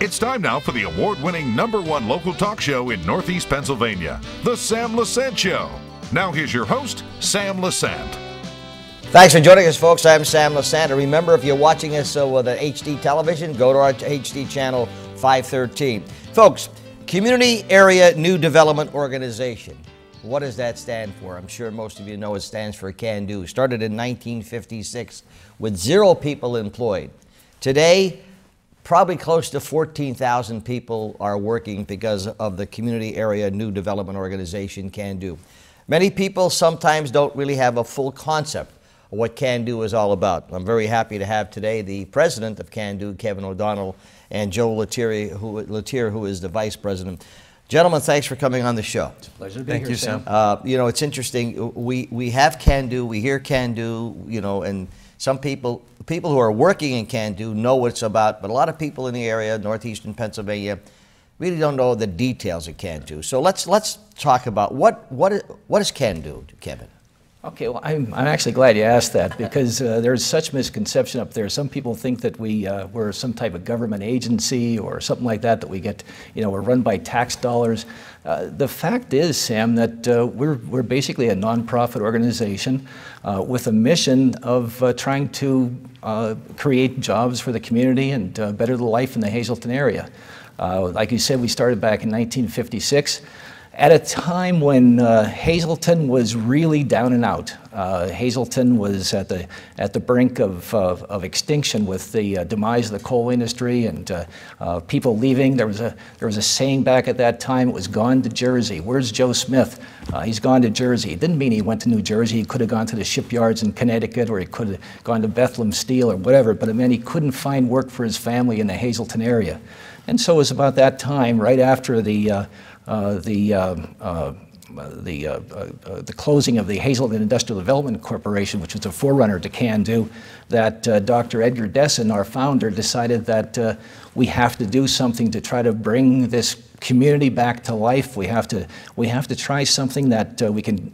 It's time now for the award-winning #1 local talk show in Northeast Pennsylvania, The Sam Lesante Show. Now here's your host, Sam Lesante. Thanks for joining us, folks. I'm Sam Lesante. Remember, if you're watching us with an HD television, go to our HD channel 513. Folks, Community Area New Development Organization. What does that stand for? I'm sure most of you know it stands for CAN DO. Started in 1956 with 0 people employed. Today, probably close to 14,000 people are working because of the Community Area New Development Organization, CAN DO. Many people sometimes don't really have a full concept of what CAN DO is all about. I'm very happy to have today the president of CAN DO, Kevin O'Donnell, and Joe Lettiere, who is the vice president. Gentlemen, thanks for coming on the show. It's a pleasure to be here, Sam. You know, it's interesting. We have CAN DO, we hear CAN DO, you know, and some people who are working in CAN DO know what it's about, but a lot of people in the area, northeastern Pennsylvania, really don't know the details of CAN DO. So let's talk about what is CAN DO, Kevin? Okay, well, I'm actually glad you asked that because there's such misconception up there. Some people think that we're some type of government agency or something like that, that we get, you know, we're run by tax dollars. The fact is, Sam, that we're basically a nonprofit organization with a mission of trying to create jobs for the community and better the life in the Hazleton area. Like you said, we started back in 1956. At a time when Hazleton was really down and out. Hazleton was at the brink of extinction with the demise of the coal industry and people leaving. There was a saying back at that time, it was gone to Jersey. Where's Joe Smith? He's gone to Jersey. It didn't mean he went to New Jersey. He could have gone to the shipyards in Connecticut, or he could have gone to Bethlehem Steel or whatever, but it meant he couldn't find work for his family in the Hazleton area. And so it was about that time, right after the closing of the Hazleton Industrial Development Corporation, which was a forerunner to CAN DO, that Dr. Edgar Dessen, our founder, decided that we have to do something to try to bring this community back to life. We have to try something that we can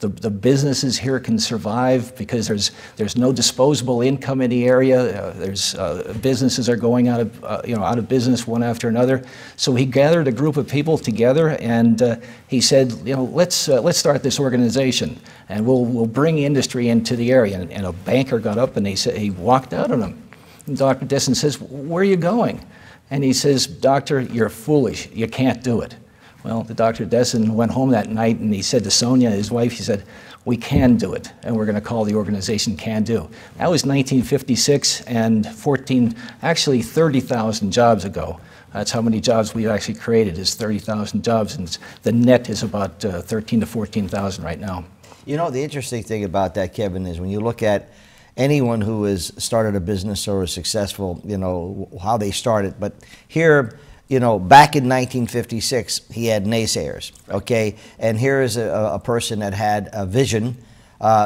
the businesses here can survive, because there's no disposable income in the area. There's businesses are going out of business one after another. So he gathered a group of people together and he said, you know, let's start this organization and we'll bring industry into the area. And a banker got up and he walked out on him. And Dr. Dessen says, where are you going? And he says, Doctor, you're foolish. You can't do it. Well, the Dr. Dessen went home that night and he said to Sonia, his wife, he said, we can do it, and we're going to call the organization CAN DO. That was 1956, and 30,000 jobs ago. That's how many jobs we've actually created, is 30,000 jobs, and the net is about 13 to 14,000 right now. You know, the interesting thing about that, Kevin, is when you look at anyone who has started a business or is successful, you know, how they started. But here, you know, back in 1956, he had naysayers, okay? And here is a person that had a vision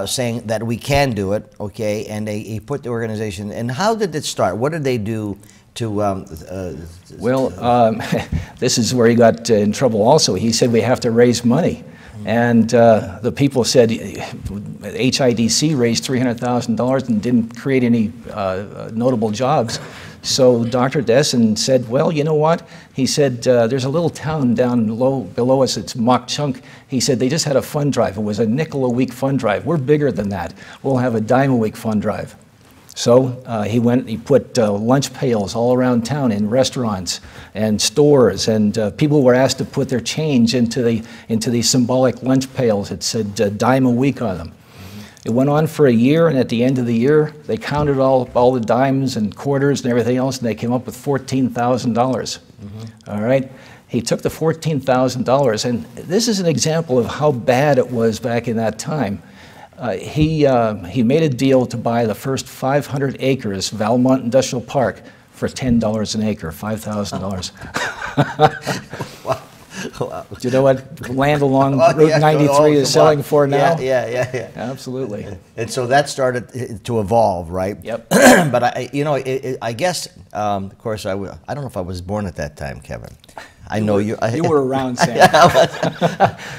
saying that we can do it, okay? And he put the organization, and how did it start? What did they do to... this is where he got in trouble also. He said we have to raise money. And the people said HIDC raised $300,000 and didn't create any notable jobs. So Dr. Dessen said, well, you know what? He said, there's a little town down below us, it's Mock Chunk. He said, they just had a fund drive. It was a nickel a week fund drive. We're bigger than that. We'll have a dime a week fund drive. So he went, he put lunch pails all around town in restaurants and stores, and people were asked to put their change into these symbolic lunch pails. It said a dime a week on them. It went on for a year, and at the end of the year, they counted all the dimes and quarters and everything else, and they came up with $14,000. All right? He took the $14,000, and this is an example of how bad it was back in that time. He made a deal to buy the first 500 acres, Valmont Industrial Park, for $10 an acre, $5,000. Wow. Do you know what land along Route 93 is selling for now? Yeah. Absolutely. And so that started to evolve, right? Yep. But I guess, of course, I don't know if I was born at that time, Kevin. I know you. You were around, Sam.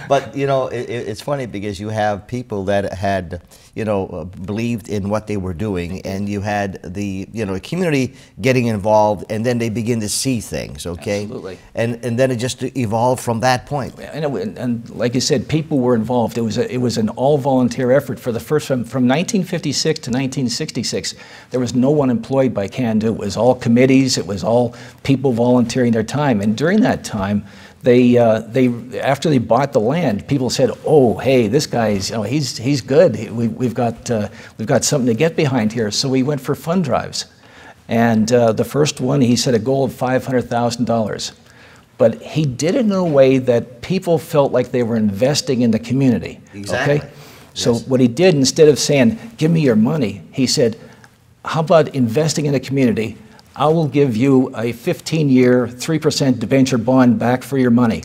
But you know, it's funny because you have people that had, believed in what they were doing, and you had the community getting involved, and then they begin to see things. Okay, absolutely, and then it just evolved from that point. And like you said, people were involved. It was an all volunteer effort for the first from 1956 to 1966. There was no one employed by CAN Do. It was all committees. It was all people volunteering their time, and during that time, after they bought the land, people said, "Oh, hey, this guy's he's good. We've got something to get behind here." So we went for fund drives, and the first one, he set a goal of $500,000, but he did it in a way that people felt like they were investing in the community. Exactly. Okay, so what he did, instead of saying, "Give me your money," he said, "How about investing in the community? I will give you a 15-year, 3% debenture bond back for your money."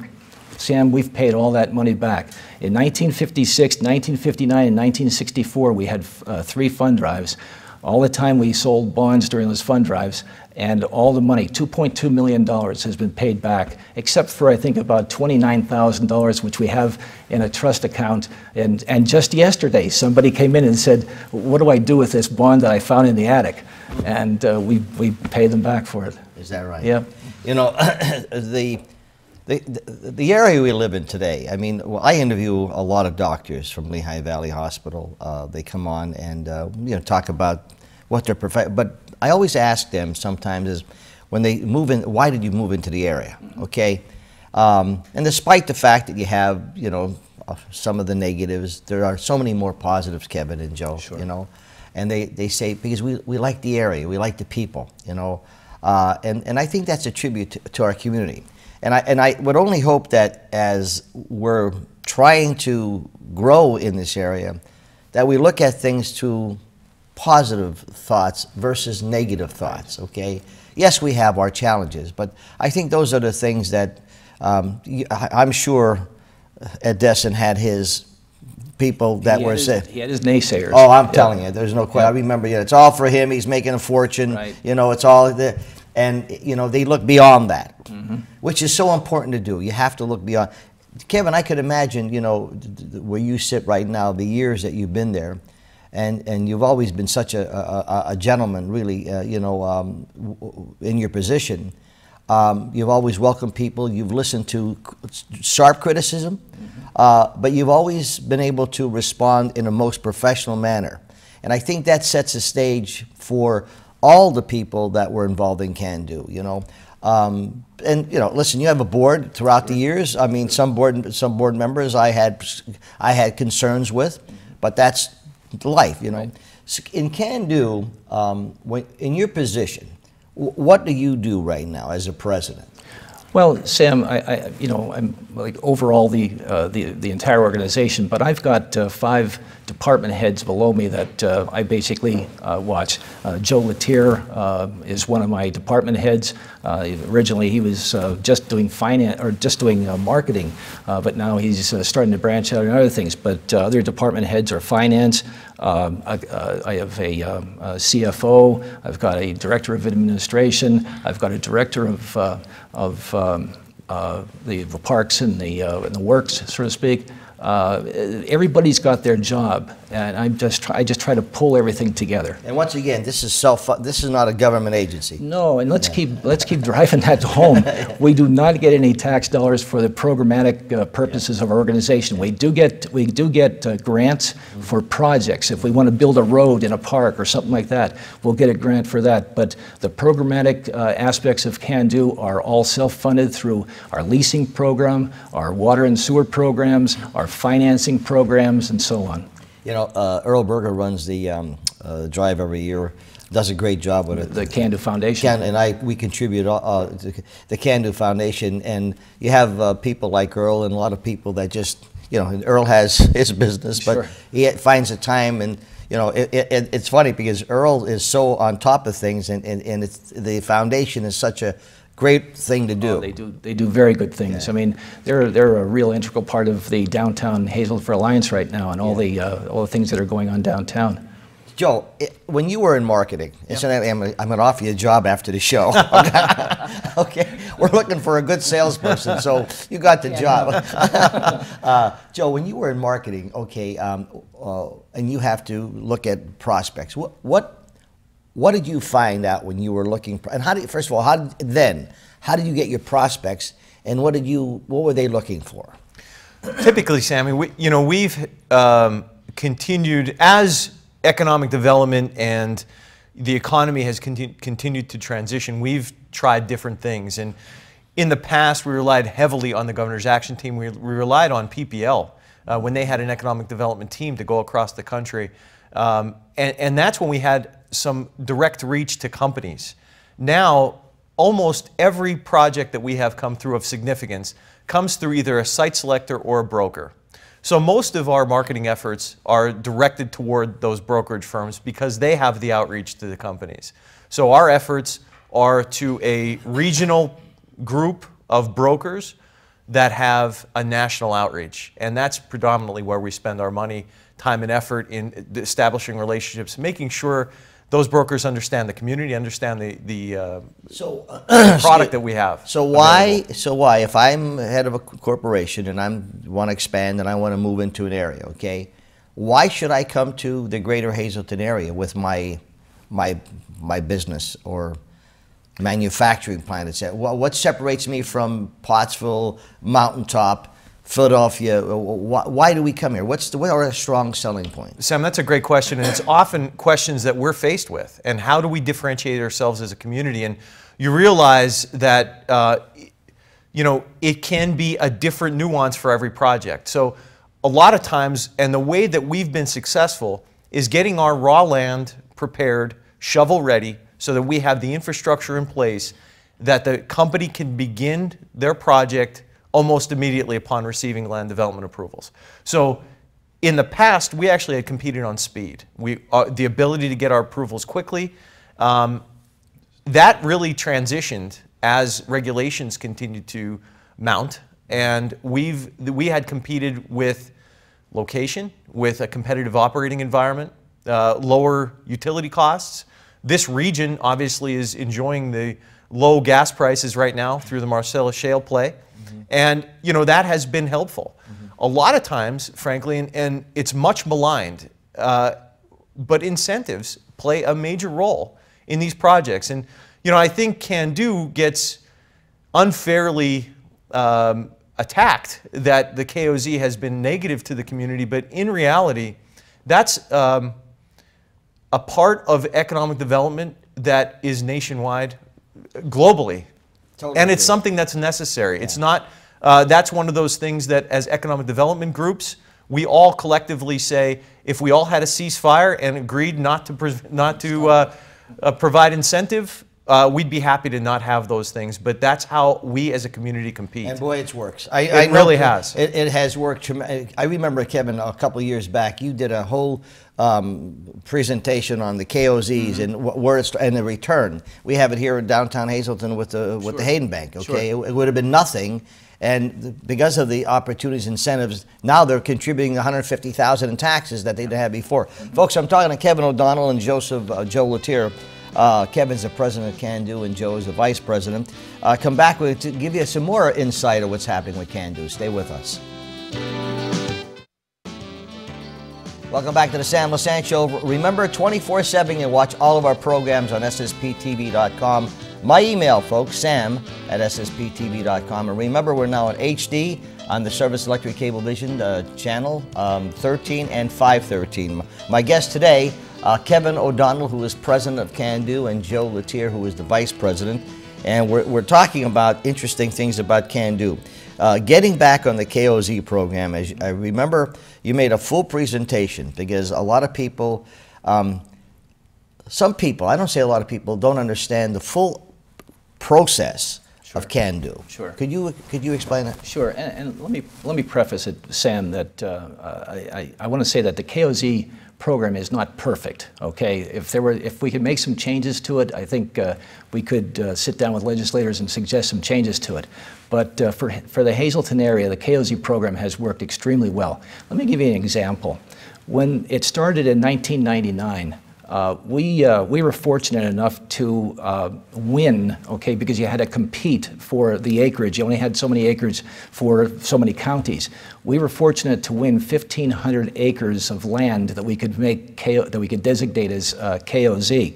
Sam, we've paid all that money back. In 1956, 1959, and 1964, we had 3 fund drives. All the time we sold bonds during those fund drives, and all the money, $2.2 million, has been paid back, except for, I think, about $29,000, which we have in a trust account. And just yesterday, somebody came in and said, "What do I do with this bond that I found in the attic?" And we paid them back for it. Is that right? Yeah. The area we live in today, I mean, I interview a lot of doctors from Lehigh Valley Hospital. They come on and talk about what their profession. But I always ask them sometimes is when they move in, why did you move into the area? Okay, and despite the fact that you have some of the negatives, there are so many more positives, Kevin and Joe. Sure. And they say, because we like the area, we like the people, and I think that's a tribute to our community. And I would only hope that as we're trying to grow in this area, that we look at things through positive thoughts versus negative thoughts, okay? Yes, we have our challenges, but I think those are the things that I'm sure Ed Desson had his people that were saying. He had his naysayers. Oh, I'm telling you, there's no question. I remember, it's all for him. He's making a fortune. Right. It's all the, and they look beyond that, which is so important to do. You have to look beyond. Kevin, I could imagine, where you sit right now, the years that you've been there, and you've always been such a gentleman, really, in your position. You've always welcomed people. You've listened to sharp criticism, but you've always been able to respond in a most professional manner. And I think that sets the stage for all the people that were involved in CAN Do, and listen, you have a board throughout the years. I mean, some board members I had concerns with, but that's life, Right. So in CAN Do, in your position, what do you do right now as a president? Well, Sam, I'm like overall the entire organization, but I've got 5 department heads below me that I basically watch. Joe Lettiere is one of my department heads. Originally, he was just doing finance or just doing marketing, but now he's starting to branch out in other things. But other department heads are finance. I have a CFO. I've got a director of administration. I've got a director of the parks and the works, so to speak. Everybody's got their job, and I just try to pull everything together. And once again, this is not a government agency. No, and let's keep driving that home. We do not get any tax dollars for the programmatic purposes of our organization. We do get grants for projects. If we want to build a road in a park or something like that, we'll get a grant for that. But the programmatic aspects of CAN Do are all self-funded through our leasing program, our water and sewer programs, our financing programs, and so on. Earl Berger runs the drive every year, does a great job with it. The CAN Do Foundation. We contribute to the CAN Do Foundation, and you have people like Earl and a lot of people that just, and Earl has his business, but Sure. he finds the time, and it's funny because Earl is so on top of things, and the foundation is such a great thing to do. Oh, they do very good things. Yeah. I mean, they're a real integral part of the downtown Hazelwood for Alliance right now, and all the things that are going on downtown. Joe, when you were in marketing, incidentally, I'm going to offer you a job after the show. Okay, we're looking for a good salesperson, so you got the job. Joe, when you were in marketing, okay, and you have to look at prospects, what did you find out when you were looking? And how did, first of all, how did you get your prospects, and what were they looking for? Typically, Sammy, we've continued as economic development and the economy has continued to transition. We've tried different things, and in the past, we relied heavily on the Governor's Action Team. We relied on PPL when they had an economic development team to go across the country, and that's when we had some direct reach to companies. Now, almost every project that we have come through of significance comes through either a site selector or a broker. So most of our marketing efforts are directed toward those brokerage firms because they have the outreach to the companies. So our efforts are to a regional group of brokers that have a national outreach. And that's predominantly where we spend our money, time, and effort in establishing relationships, making sure those brokers understand the community, understand the product that we have. So why, if I'm head of a corporation and I want to expand and I want to move into an area, okay, why should I come to the Greater Hazelton area with my business or manufacturing plant, etc.? What separates me from Pottsville, Mountaintop, Philadelphia? Why do we come here? What are our strong selling points? Sam, that's a great question, and it's often questions that we're faced with. And how do we differentiate ourselves as a community? And you realize that it can be a different nuance for every project. So a lot of times, and the way that we've been successful is getting our raw land prepared, shovel ready, so that we have the infrastructure in place that the company can begin their project almost immediately upon receiving land development approvals. So in the past, we actually had competed on speed. The ability to get our approvals quickly, that really transitioned as regulations continued to mount, and we had competed with location, with a competitive operating environment, lower utility costs. This region obviously is enjoying the low gas prices right now through the Marcellus Shale play. And that has been helpful. A lot of times, frankly, and it's much maligned, but incentives play a major role in these projects. And I think CANDO gets unfairly attacked that the KOZ has been negative to the community, but in reality, that's a part of economic development that is nationwide, globally. Totally and it's agree. Something that's necessary. Yeah. It's not, that's one of those things that as economic development groups, we all collectively say, if we all had a ceasefire and agreed not to provide incentive, we'd be happy to not have those things. But that's how we as a community compete. And boy, it works. It really has. It has worked. I remember, Kevin, a couple of years back, you did a whole presentation on the KOZs and where it's and the return. We have it here in downtown Hazelton with the Hayden Bank. Okay, it would have been nothing, and because of the opportunities, incentives, now they're contributing $150,000 in taxes that they didn't have before. Folks, I'm talking to Kevin O'Donnell and Joe Lettiere. Kevin's the president of CANDO and Joe is the vice president. Come back to give you some more insight of what's happening with CANDO. Stay with us. Welcome back to the Sam Lesante Show. Remember, 24/7 you can watch all of our programs on ssptv.com. My email, folks, sam@ssptv.com. And remember, we're now on HD on the Service Electric Cablevision channel 13 and 513. My guest today, Kevin O'Donnell, who is president of CANDO, and Joe Lettiere, who is the vice president. And we're talking about interesting things about CANDO. Getting back on the KOZ program, as I remember, you made a full presentation because a lot of people, some people, I don't say a lot of people, don't understand the full process of CANDO. Sure. Could you explain that? Sure. And let me preface it, Sam, that I want to say that the KOZ program is not perfect. Okay, if we could make some changes to it, I think we could sit down with legislators and suggest some changes to it. But for the Hazelton area, the KOZ program has worked extremely well. Let me give you an example. When it started in 1999, we were fortunate enough to win, okay, because you had to compete for the acreage. You only had so many acres for so many counties. We were fortunate to win 1,500 acres of land that we could that we could designate as KOZ.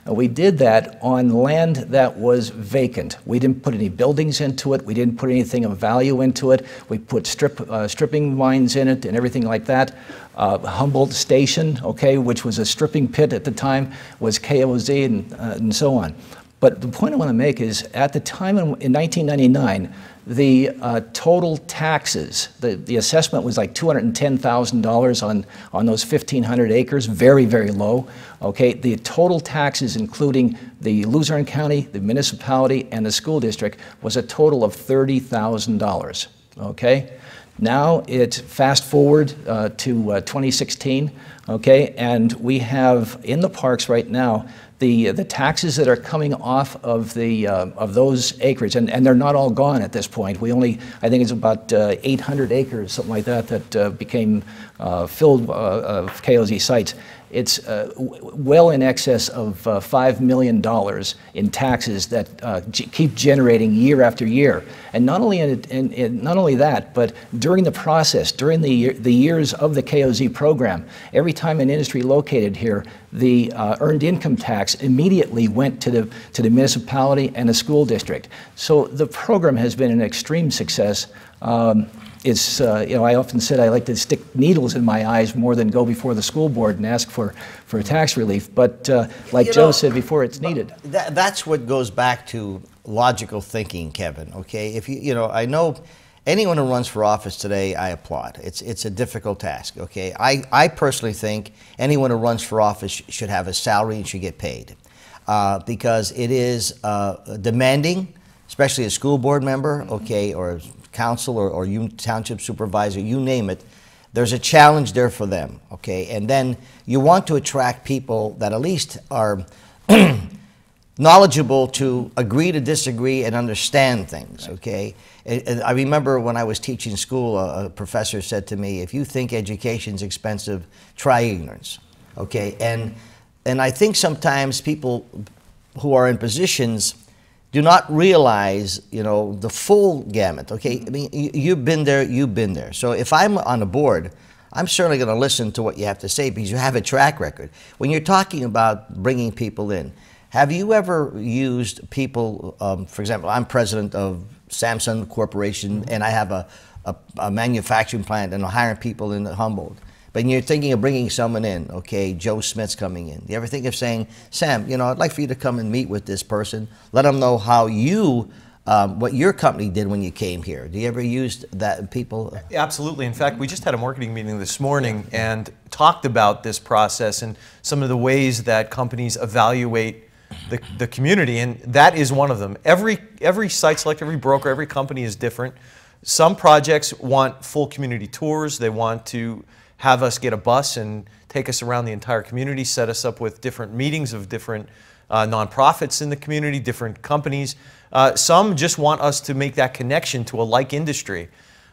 We did that on land that was vacant. We didn't put any buildings into it. We didn't put anything of value into it. We put stripping mines in it and everything like that. Humboldt Station, okay, which was a stripping pit at the time, was KOZ and so on. But the point I want to make is, at the time in 1999, the total taxes, the assessment was like $210,000 on those 1,500 acres, very, very low. Okay, the total taxes, including the Luzerne County, the municipality, and the school district, was a total of $30,000. Okay, now it's fast forward to 2016. Okay, and we have in the parks right now the taxes that are coming off of those acreage, and they're not all gone at this point. We only, I think it's about 800 acres, something like that, that became filled of KOZ sites. It's well in excess of $5 million in taxes that keep generating year after year. And not only not only that, but during the process, during the years of the KOZ program, every time an industry located here, the earned income tax immediately went to the municipality and the school district. So the program has been an extreme success. It's, you know, I often said I like to stick needles in my eyes more than go before the school board and ask for tax relief. But like Joe said before, it's needed. That's what goes back to logical thinking, Kevin, okay? If you know, I know anyone who runs for office today, I applaud. It's a difficult task, okay? I personally think anyone who runs for office should have a salary and should get paid because it is demanding, especially a school board member, okay, or council or you township supervisor, you name it. There's a challenge there for them, okay? And then you want to attract people that at least are knowledgeable to agree to disagree and understand things, okay? And I remember when I was teaching school, a professor said to me, if you think education's expensive, try ignorance, okay? And I think sometimes people who are in positions do not realize, you know, the full gamut, okay? I mean, you've been there. So if I'm on a board, I'm certainly going to listen to what you have to say because you have a track record. When you're talking about bringing people in, have you ever used people, for example, I'm president of Samsung Corporation and I have a manufacturing plant and I'm hiring people in Humboldt. But you're thinking of bringing someone in, okay, Joe Smith's coming in. You ever think of saying, Sam, you know, I'd like for you to come and meet with this person. Let them know how you, what your company did when you came here. Do you ever use that, people? Absolutely. In fact, we just had a marketing meeting this morning and talked about this process and some of the ways that companies evaluate the community, and that is one of them. Every site select, every broker, every company is different. Some projects want full community tours. They want to have us get a bus and take us around the entire community, set us up with different meetings of different nonprofits in the community, different companies. Some just want us to make that connection to a like industry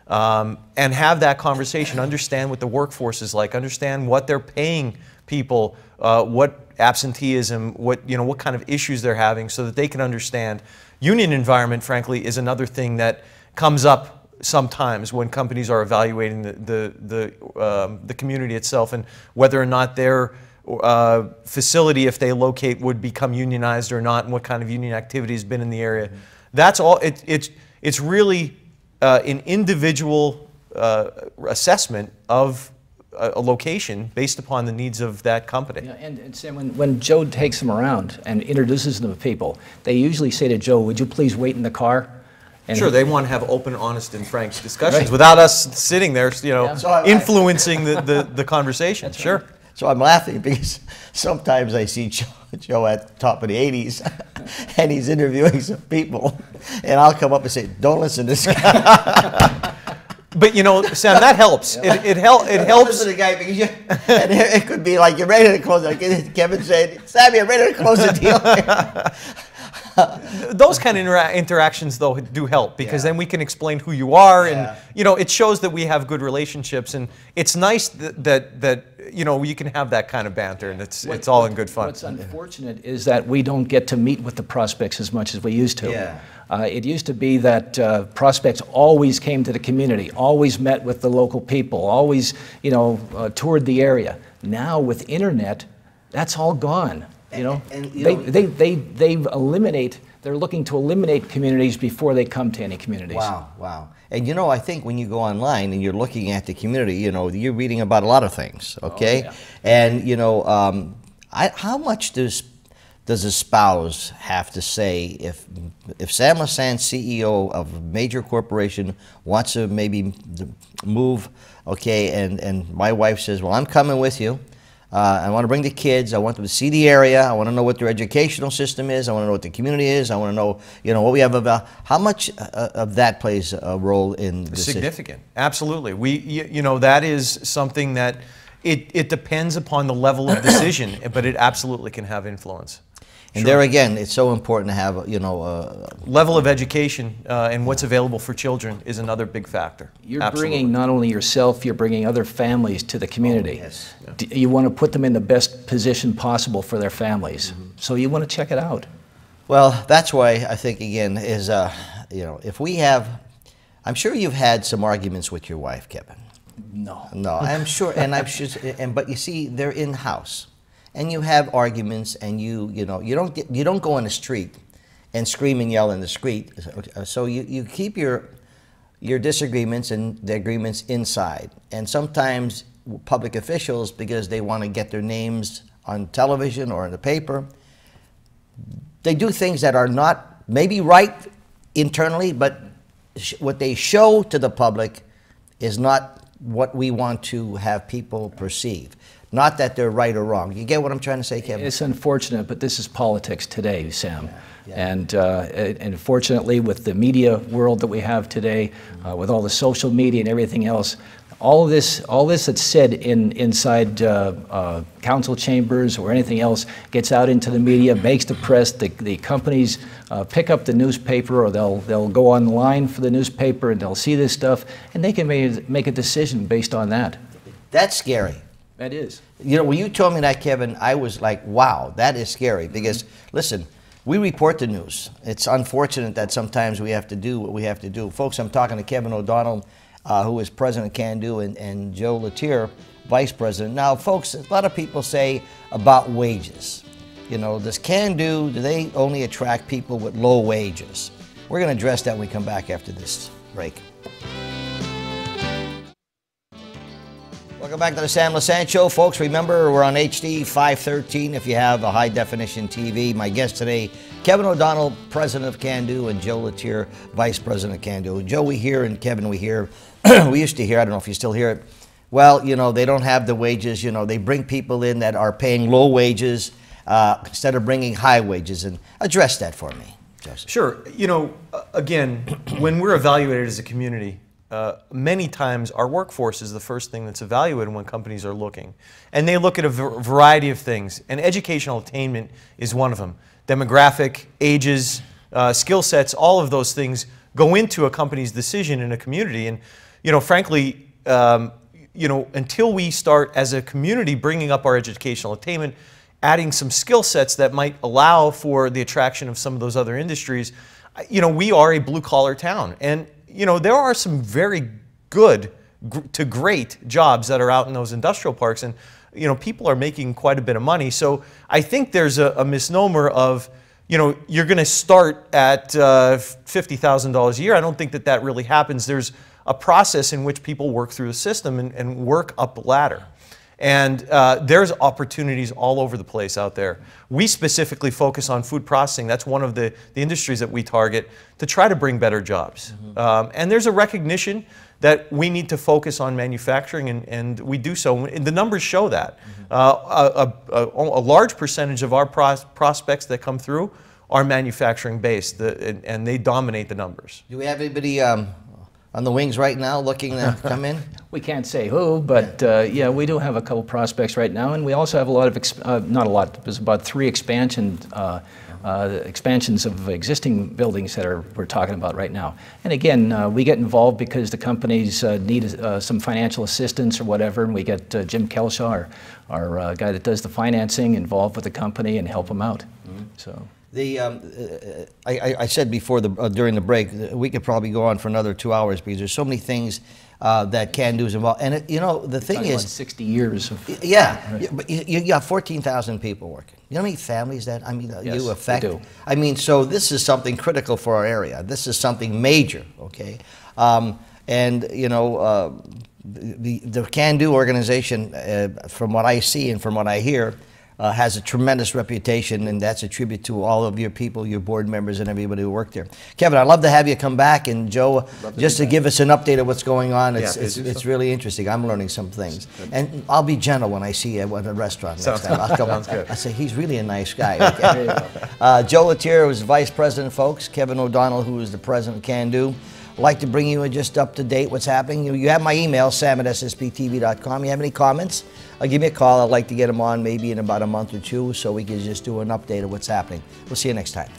and have that conversation, understand what the workforce is like, understand what they're paying people, what absenteeism, what kind of issues they're having so that they can understand. Union environment, frankly, is another thing that comes up sometimes when companies are evaluating the community itself and whether or not their facility, if they locate, would become unionized or not, and what kind of union activity has been in the area. That's all. It's really an individual assessment of a location based upon the needs of that company. Yeah, and Sam, when Joe takes them around and introduces them to people, they usually say to Joe, "Would you please wait in the car?" And sure, they want to have open, honest, and frank discussions without us sitting there, you know, influencing the conversation. That's sure. Right. So I'm laughing because sometimes I see Joe at the top of the 80s and he's interviewing some people, and I'll come up and say, "Don't listen to this guy." But you know, Sam, that helps. It helps. Listen to the guy because and it could be like you're ready to close. Like Kevin said, "Sam, you're ready to close the deal." Those kind of interactions, though, do help, because then we can explain who you are, and it shows that we have good relationships, and it's nice that you can have that kind of banter, and it's all in good fun. What's unfortunate is that we don't get to meet with the prospects as much as we used to. Yeah. It used to be that prospects always came to the community, always met with the local people, always toured the area. Now with internet, that's all gone. They're looking to eliminate communities before they come to any communities. Wow, wow. And I think when you go online and you're looking at the community, you're reading about a lot of things, okay? Oh, yeah. And how much does a spouse have to say if Sam Lesante, CEO of a major corporation, wants to maybe move, okay, and my wife says, well, I'm coming with you. I want to bring the kids. I want them to see the area. I want to know what their educational system is. I want to know what the community is. I want to know, what we have about. How much of that plays a role in the decision? Significant, absolutely. That is something that it depends upon the level of decision, but it absolutely can have influence. And there again, it's so important to have, level of education and what's available for children is another big factor. You're bringing not only yourself, you're bringing other families to the community. Oh, yes. You want to put them in the best position possible for their families. So you want to check it out. Well, that's why I think, again, is, if we have, I'm sure you've had some arguments with your wife, Kevin. No. No, I'm sure, but you see, they're in-house. And you have arguments, and you don't go on the street and scream and yell in the street. So you keep your disagreements and the agreements inside. And sometimes public officials, because they want to get their names on television or in the paper, they do things that are not maybe right internally, but what they show to the public is not what we want to have people perceive. Not that they're right or wrong. You get what I'm trying to say, Kevin? It's unfortunate, but this is politics today, Sam. Yeah. And unfortunately, with the media world that we have today, with all the social media and everything else, all this that's said inside council chambers or anything else gets out into the media, makes the press. The companies pick up the newspaper, or they'll go online for the newspaper and they'll see this stuff, and they can make a decision based on that. That's scary. That is. When you told me that, Kevin, I was like, wow, that is scary. Because, listen, we report the news. It's unfortunate that sometimes we have to do what we have to do. Folks, I'm talking to Kevin O'Donnell, who is president of Can Do, and Joe Lettiere, vice president. Now, folks, a lot of people say about wages. Does Can Do they only attract people with low wages? We're going to address that when we come back after this break. Welcome back to the Sam Lesante Show. Folks, remember, we're on HD 513 if you have a high-definition TV. My guest today, Kevin O'Donnell, president of Can Do, and Joe Lettiere, vice president of Can Do. Joe, we hear, and Kevin, we hear, we used to hear, I don't know if you still hear it, well, they don't have the wages, they bring people in that are paying low wages instead of bringing high wages. And address that for me, Joseph. Sure. Again, when we're evaluated as a community, many times our workforce is the first thing that's evaluated when companies are looking. And they look at a variety of things, and educational attainment is one of them. Demographic, ages, skill sets, all of those things go into a company's decision in a community. And, frankly, until we start as a community bringing up our educational attainment, adding some skill sets that might allow for the attraction of some of those other industries, we are a blue-collar town. And there are some very good to great jobs that are out in those industrial parks, and people are making quite a bit of money. So I think there's a misnomer of, you're going to start at $50,000 a year. I don't think that really happens. There's a process in which people work through the system and work up the ladder. And there's opportunities all over the place out there. We specifically focus on food processing. That's one of the industries that we target to try to bring better jobs. And there's a recognition that we need to focus on manufacturing, and we do so. And the numbers show that. A large percentage of our prospects that come through are manufacturing based, and they dominate the numbers. Do we have anybody on the wings right now looking to come in? We can't say who, but yeah, we do have a couple prospects right now, and we also have a lot of, not a lot, there's about 3 expansion expansions of existing buildings that we're talking about right now. And again, we get involved because the companies need some financial assistance or whatever, and we get Jim Kelshaw, our guy that does the financing, involved with the company and help them out. So. I said before during the break, we could probably go on for another 2 hours because there's so many things that CAN do is involved. And the thing is, 60 years of but you got 14,000 people working. You know how many families that Yes, you affect? we do. I mean, so this is something critical for our area. This is something major, okay? And the CAN Do organization, from what I see and from what I hear, has a tremendous reputation, and that's a tribute to all of your people, your board members, and everybody who worked there. Kevin, I'd love to have you come back, and Joe, just to give us an update of what's going on. It's really interesting. I'm learning some things. And I'll be gentle when I see you at a restaurant next time. I'll come Sounds good. I say, he's really a nice guy. Okay? Joe Lettiere was vice president, folks. Kevin O'Donnell, who is the president of CAN Do. I'd like to bring you just up to date what's happening. You have my email, sam@ssptv.com. You have any comments? Give me a call. I'd like to get them on maybe in about a month or two so we can just do an update of what's happening. We'll see you next time.